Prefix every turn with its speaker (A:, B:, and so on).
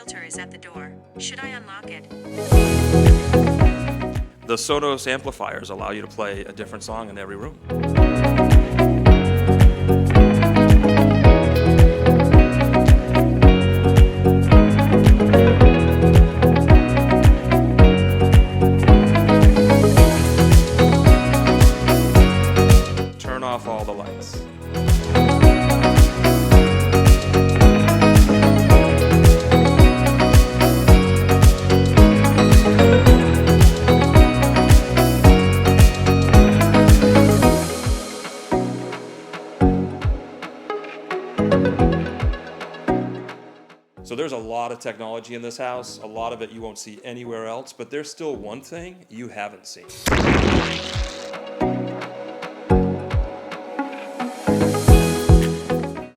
A: filter is at the door. Should I unlock it?
B: The Sonos amplifiers allow you to play a different song in every room. Turn off all the lights. So there's a lot of technology in this house, a lot of it you won't see anywhere else, but there's still one thing you haven't seen.